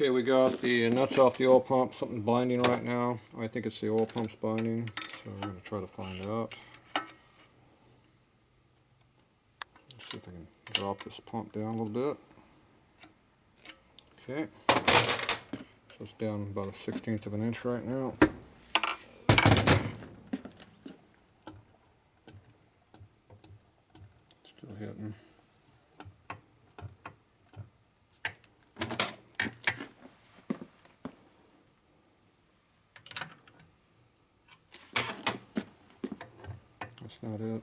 Okay, we got the nuts off the oil pump. Something binding right now. I think it's the oil pump's binding, so we're going to try to find out. Let's see if I can drop this pump down a little bit. Okay, so it's down about a 1/16 of an inch right now. Still hitting. That's not it.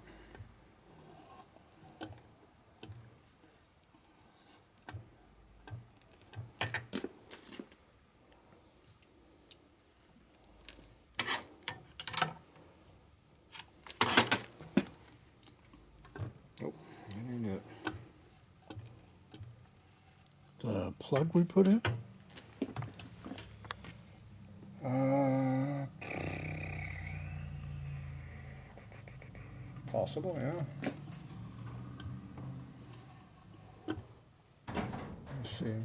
Nope, that ain't it. The plug we put in? Possible, yeah. Let's see.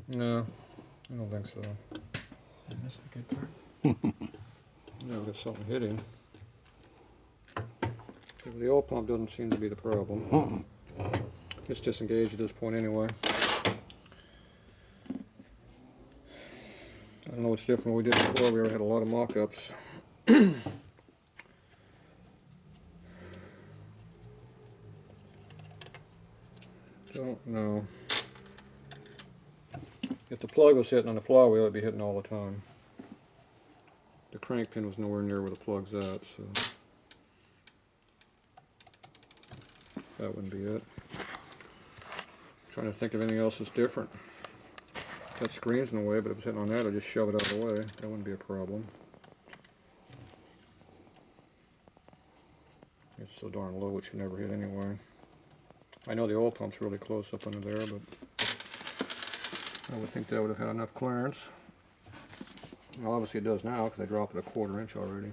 No, I don't think so. I missed the good part. No, there's something hitting. The oil pump doesn't seem to be the problem. It's disengaged at this point anyway. I don't know what's different than what we did before. We already had a lot of mock-ups. Don't know. If the plug was hitting on the flywheel, it'd be hitting all the time. The crank pin was nowhere near where the plug's at, so that wouldn't be it. Trying to think of anything else that's different. That screen's in the way, but if it's hitting on that, I'll just shove it out of the way. That wouldn't be a problem. It's so darn low it should never hit anyway. I know the oil pump's really close up under there, but I would think that would have had enough clearance. Well, obviously it does now because I dropped it a 1/4 inch already.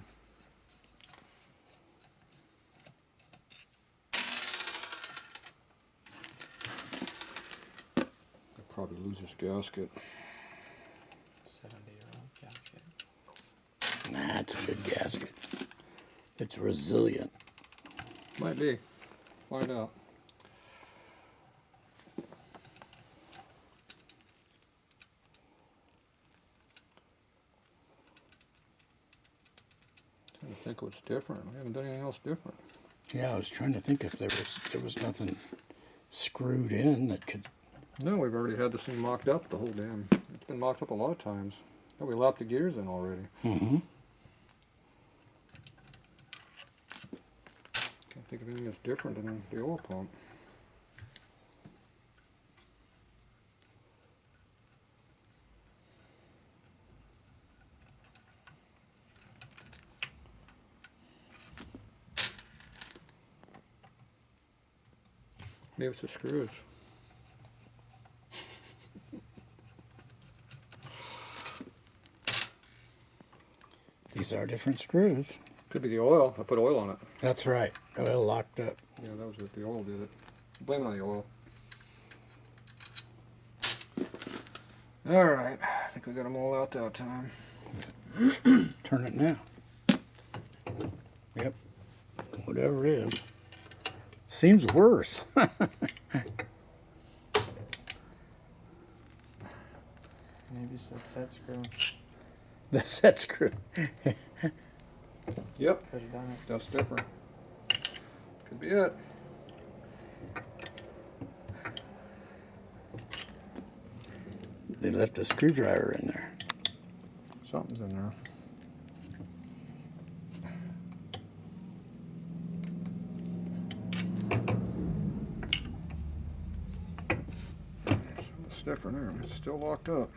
I'll probably lose this gasket. Set under your own gasket. Nah, it's a good gasket. It's resilient. Might be. Find out. Trying to think what's different. We haven't done anything else different. Yeah, I was trying to think if there was nothing screwed in that could. No, we've already had this thing mocked up the whole damn. It's been mocked up a lot of times. Oh, we lopped the gears in already. Mm-hmm. Can't think of anything that's different than the oil pump. Maybe it's the screws. These are different screws. Could be the oil. I put oil on it. That's right. Oil locked up. Yeah, that was it. The oil did it. Blame it on the oil. Alright. I think we got them all out that time. Turn it now. Yep. Whatever it is. Seems worse. Maybe it's that set screw. The set screw. Yep. Could have done it. That's different. Could be it. They left a screwdriver in there. Something's in there. It's different there. It's still locked up.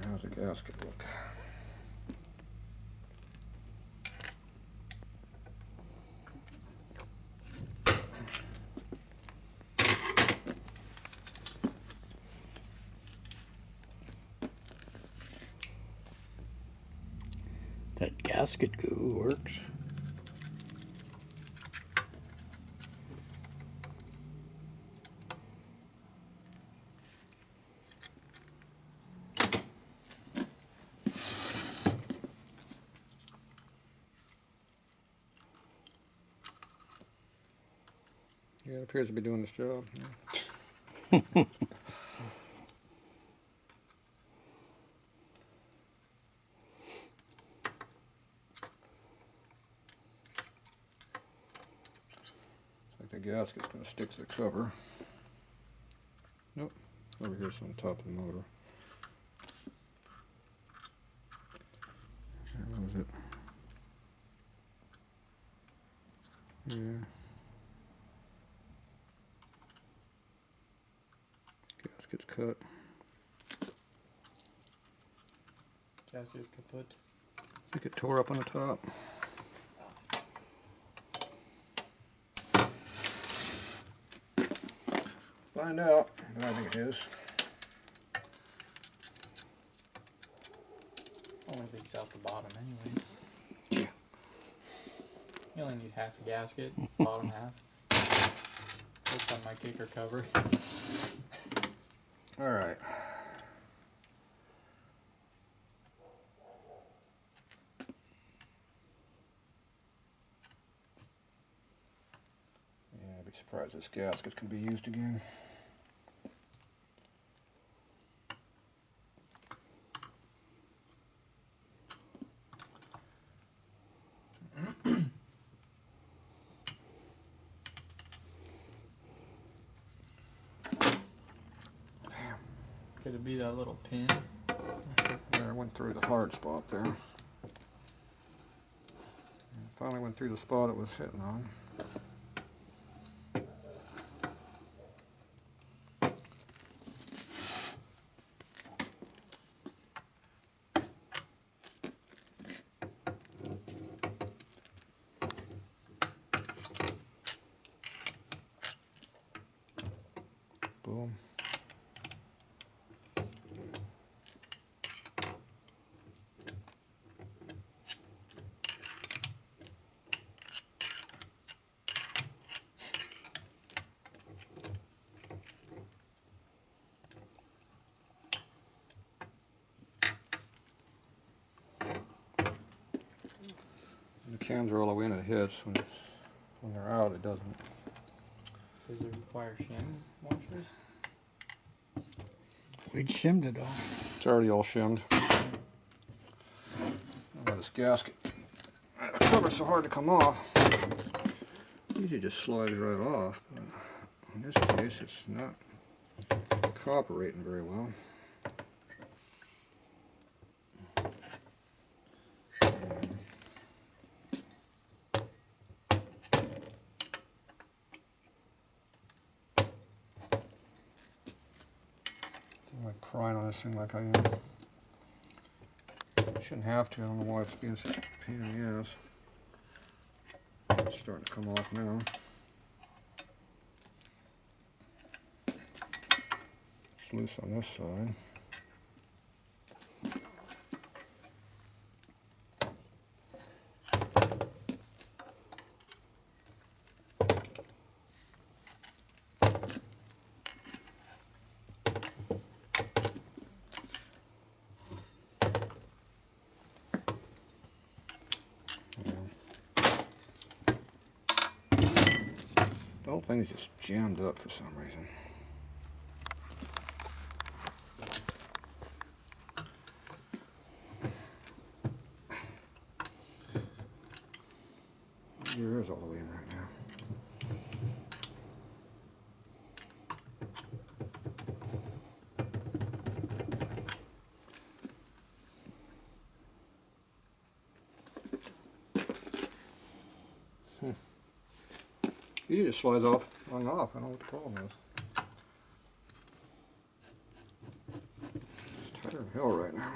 How's the gasket look? That gasket goo works. Yeah, it appears to be doing its job. It's like the gasket's going to stick to the cover. Nope, over here's on top of the motor. Where was it? Yeah. Gasket's cut. Gasket's kaput. I think it tore up on the top. Find out. I think it is. Only leaks out the bottom anyway. Yeah. You only need half the gasket, bottom half. Looks on my kicker cover. All right. Yeah, I'd be surprised this gasket can be used again. Could it be that little pin? There, I went through the hard spot there. Finally went through the spot it was hitting on. Boom. The cams are all the way in, it hits. When they're out, it doesn't. Does it require shim washers? We'd shimmed it all. It's already all shimmed. This gasket, the cover's so hard to come off. Usually just slides right off, but in this case, it's not cooperating very well. I'm like crying on this thing like I am. Shouldn't have to. I don't know why it's being such a pain in the ass. It's starting to come off now. It's loose on this side. The whole thing is just jammed up for some reason. Gear is all the way in right now. It just slides off on and off. I don't know what the problem is. It's tighter than hell right now.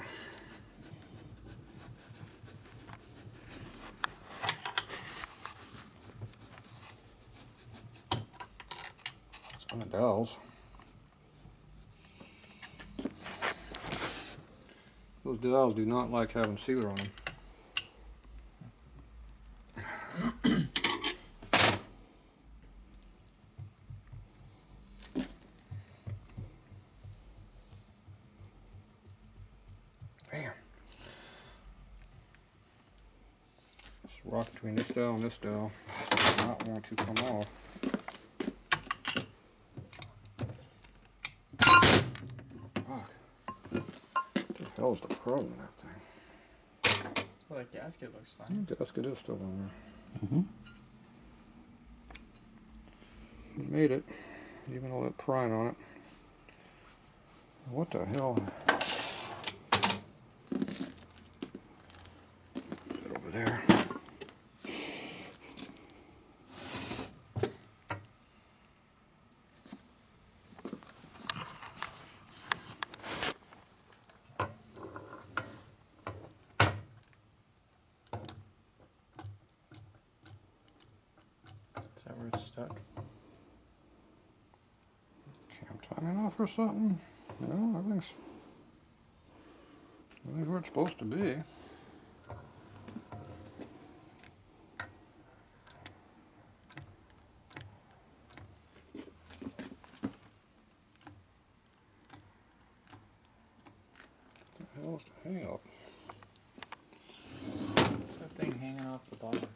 It's on the dowels. Those dowels do not like having sealer on them. Rock between this dowel and this dowel. Does not want to come off. hell's the problem with that thing? Well, that gasket looks fine. The gasket is still on there. Mm-hmm. We made it. Even all that prying on it. What the hell? Get over there. Is that where it's stuck? Cam timing off or something? No, everything's where it's supposed to be. What the hell is the hang up? What's that thing hanging off the bottom?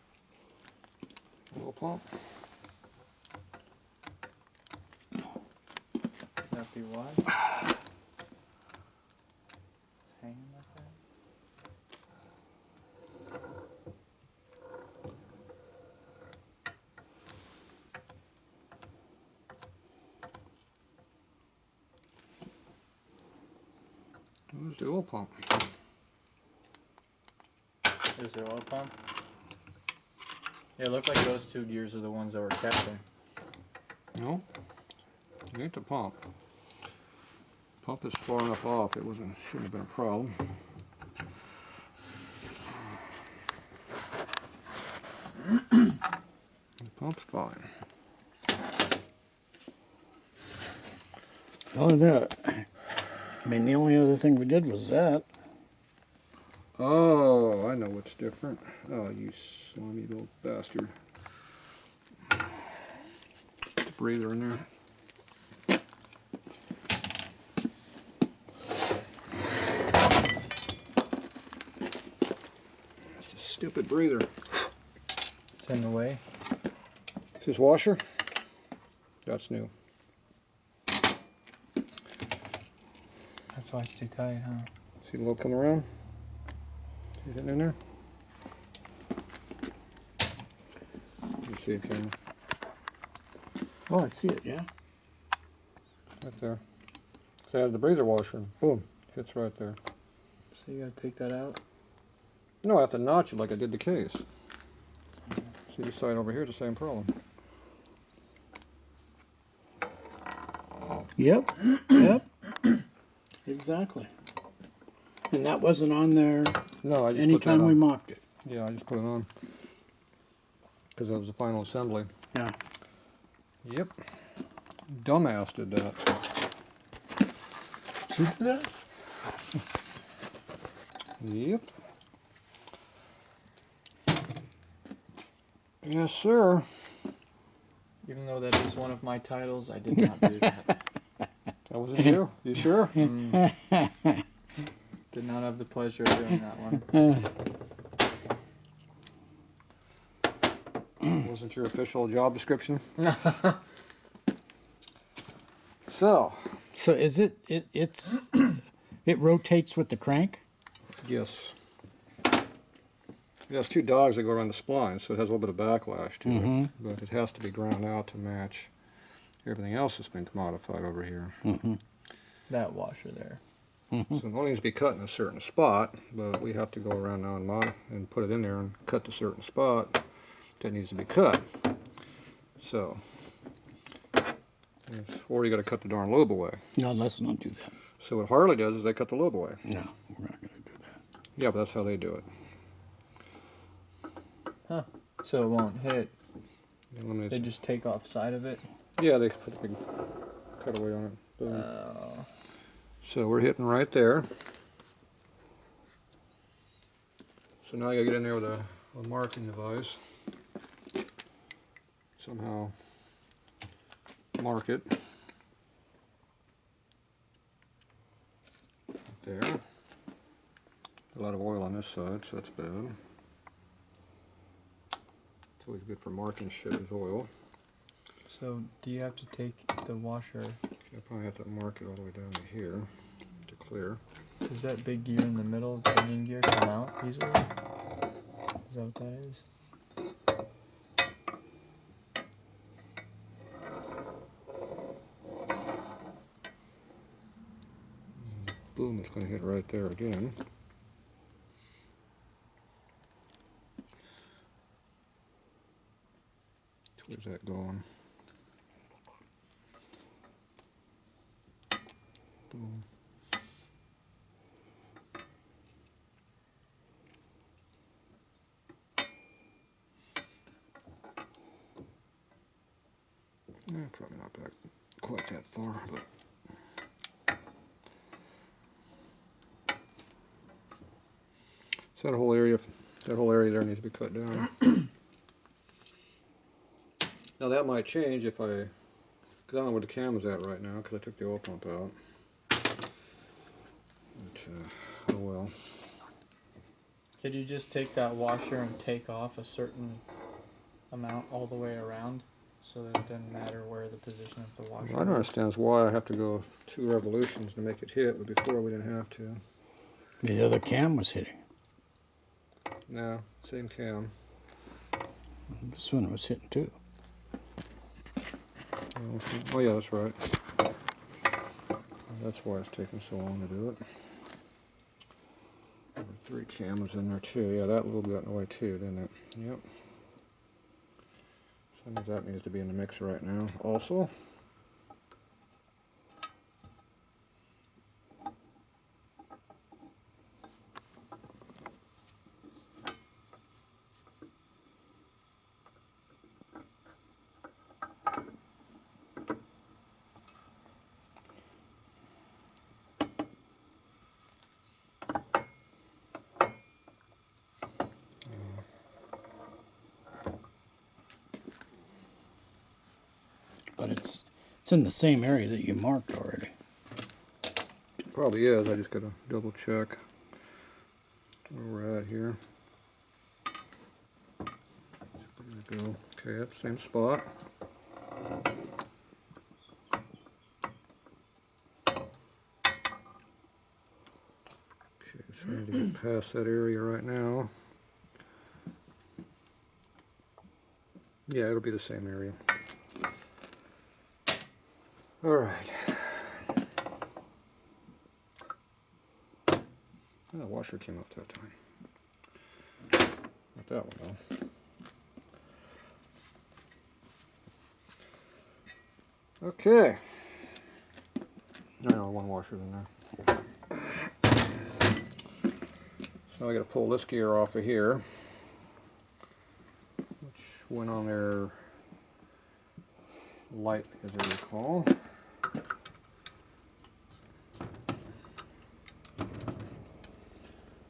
Oil pump? Would that be why? It's hanging like that? Where's the oil pump? Is there oil pump? Yeah, it looked like those two gears are the ones that were kept there. No, it ain't the pump. Pump is far enough off. It shouldn't have been a problem. The pump's fine. Oh, that. I mean, the only other thing we did was that. Oh, I know what's different. Oh, you slimy little bastard. Put the breather in there. That's a stupid breather. It's in the way. Is this washer? That's new. That's why it's too tight, huh? See the lobe coming around? See it in there? You see it, Cameron? Oh, I see it, yeah. Right there. So I added the breather washer and boom, hits right there. So you gotta take that out? No, I have to notch it like I did the case. See this side over here is the same problem. Yep. Yep. Exactly. And that wasn't on there No, I just anytime put that we on. mocked it. Yeah, I just put it on. Because that was the final assembly. Yeah. Yep. Dumbass did that. Yep. Yes, sir. Even though that is one of my titles, I did not do that. That wasn't you? You sure? Did not have the pleasure of doing that one. Wasn't your official job description? So, So is it it rotates with the crank? yes. It has two dogs that go around the spline, so it has a little bit of backlash to it. But it has to be ground out to match everything else that's been commodified over here. That washer there. So it only needs to be cut in a certain spot, but we have to go around now and put it in there and cut the certain spot that needs to be cut. So, or you got to cut the darn lobe away. No, let's not do that. So what Harley does is they cut the lobe away. No, we're not going to do that. Yeah, but that's how they do it. Huh. So it won't hit. It eliminates They just take off side of it. Yeah, they put a big cutaway on it. Boom. Oh. So we're hitting right there. So now you gotta get in there with a marking device. Somehow mark it. There. A lot of oil on this side, so that's bad. It's always good for marking shit is oil. So do you have to take the washer? I probably have to mark it all the way down to here to clear. Does that big gear in the middle, pinion gear, come out easily? Is that what that is? Boom, it's going to hit right there again. Where's that going? Boom. Probably not back quite that far, but so that whole area there needs to be cut down. Now that might change if because I don't know where the cam is at right now because I took the oil pump out. But, oh well. Could you just take that washer and take off a certain amount all the way around so that it doesn't matter where the position of the washer What I don't understand is why I have to go 2 revolutions to make it hit, but before we didn't have to. The other cam was hitting. No, same cam. This one was hitting too. Oh yeah, that's right. That's why it's taking so long to do it. There were 3 cameras in there too. Yeah, that little got in the way too, didn't it? Yep. So that needs to be in the mix right now also. But it's in the same area that you marked already. Probably is. I just gotta double check where we're at here. There we go. Okay, yep, same spot. Okay, so I need to get past that area right now. Yeah, it'll be the same area. All right. Oh, the washer came out that time. Not that one though. Okay. I know one washer's in there. So I got to pull this gear off of here, which went on there light, as I recall.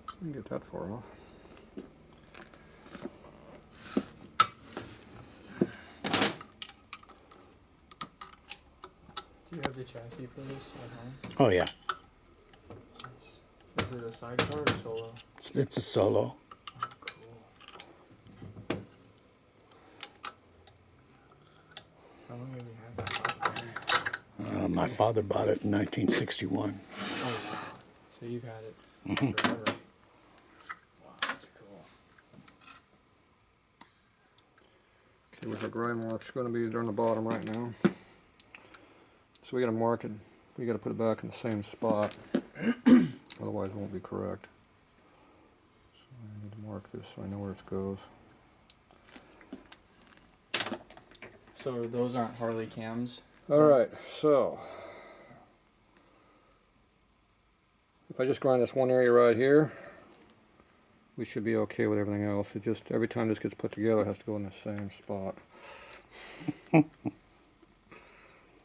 I can get that far off. Do you have the chassis for this at home? Oh yeah, Is it a sidecar or solo? it's a solo. Cool. How long have you had that? My father bought it in 1961. Oh, so you've had it forever. Wow, that's cool. Okay, where's our grind mark's going to be? They're on the bottom right now. So we got to mark it. We got to put it back in the same spot. Otherwise it won't be correct. So I need to mark this so I know where it goes. So those aren't Harley cams? Alright, so if I just grind this one area right here, we should be okay with everything else. It just, every time this gets put together, it has to go in the same spot.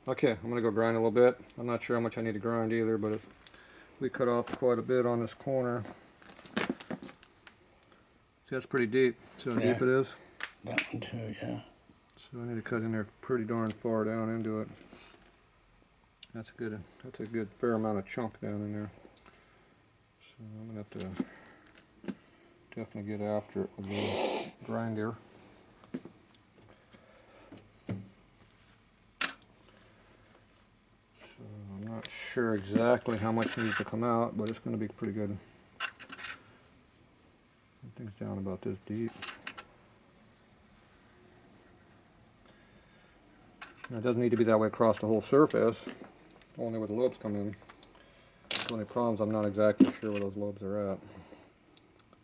Okay, I'm going to go grind a little bit. I'm not sure how much I need to grind either, but if we cut off quite a bit on this corner. See, that's pretty deep. See how deep it is? That one too, yeah. So I need to cut in there pretty darn far down into it. That's a good fair amount of chunk down in there. So I'm gonna have to definitely get after it with the grinder. So I'm not sure sure exactly how much needs to come out, but it's going to be pretty good. Thing's down about this deep. Now, it doesn't need to be that way across the whole surface, only where the lobes come in. The only problem is I'm not exactly sure where those lobes are at.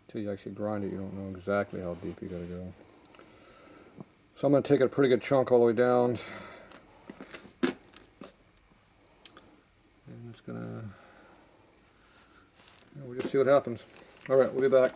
Until you actually grind it, you don't know exactly how deep you got to go. So I'm going to take a pretty good chunk all the way down. And it's going to, we'll just see what happens. All right, we'll be back.